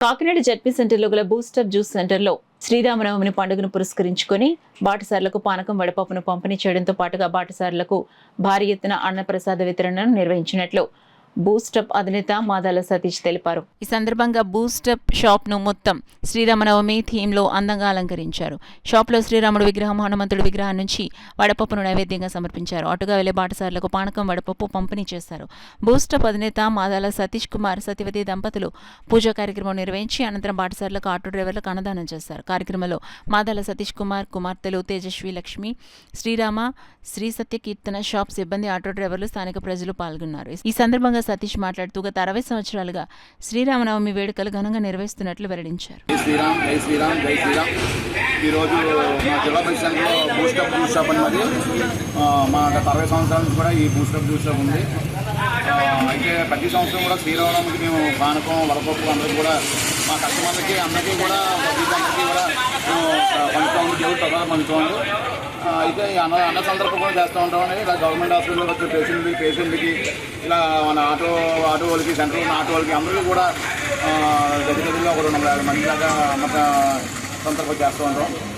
Kakinada ZP సెంటర్లో గల boost up juice సెంటర్లో శ్రీరామనవమి పండుగను పురస్కరించుకొని బాటసార్లకు పానకం వడపప్పును పంపిణీ చేయడంతో పాటుగా బాటసార్లకు భారీ ఎత్తున అన్నప్రసాద వితరణను నిర్వహించినట్లు బూస్టప్ అధినేత మాదాల సతీష్ తెలిపారు. ఈ సందర్భంగా బూస్టప్ షాప్ ను మొత్తం శ్రీరామనవమి థీమ్ లో అందంగా అలంకరించారు. షాప్ లో శ్రీరాముడు విగ్రహం, హనుమంతుడి విగ్రహం నుంచి వడపప్పును నైవేద్యంగా సమర్పించారు. అటుగా వెళ్లే బాటసార్లకు పానకం వడపప్పు పంపిణీ చేశారు. బూస్టప్ అధినేత మాదాల సతీష్ కుమార్ సత్యవతి దంపతులు పూజా కార్యక్రమం నిర్వహించి అనంతరం బాటసార్లకు ఆటో డ్రైవర్లకు అన్నదానం చేశారు. కార్యక్రమంలో మాదాల సతీష్ కుమార్ కుమార్తెలు తేజస్వి, లక్ష్మి, శ్రీరామ, శ్రీ సత్య కీర్తన షాప్ సిబ్బంది, ఆటో డ్రైవర్లు, స్థానిక ప్రజలు పాల్గొన్నారు. ఈ సందర్భంగా సతీష్ మాట్లాడుతూ గత 60 సంవత్సరాలుగా శ్రీరామనవమి వేడుకలు ఘనంగా నిర్వహిస్తున్నట్లు వెల్లడించారు. ఈరోజు మా జిల్లా పరిషత్లో బూస్టప్ జ్యూస్ షాప్ అన్నది మా గత 60 సంవత్సరాల నుంచి కూడా ఈ బూస్టప్ జ్యూస్ షాప్ ఉంది. అయితే ప్రతి సంవత్సరం కూడా శ్రీరామనవమికి మేము పానకం, వడపప్పు అందరూ కూడా మా కస్టమర్లకి అందరికీ కూడా అందరికీ కూడా పంచుతాము, దేవుడు ప్రసాదం పంచుతాము. అయితే అన్న సందర్భం కూడా చేస్తూ ఉంటామని ఇలా గవర్నమెంట్ హాస్పిటల్లో వచ్చే పేషెంట్కి ఇలా మన ఆటో వాళ్ళకి, సెంట్రల్ ఉన్న ఆటో వాళ్ళకి అందరికీ కూడా గదిలో ఒక 250 మంది దాకా అన్న సందర్భం చేస్తూ ఉంటాం.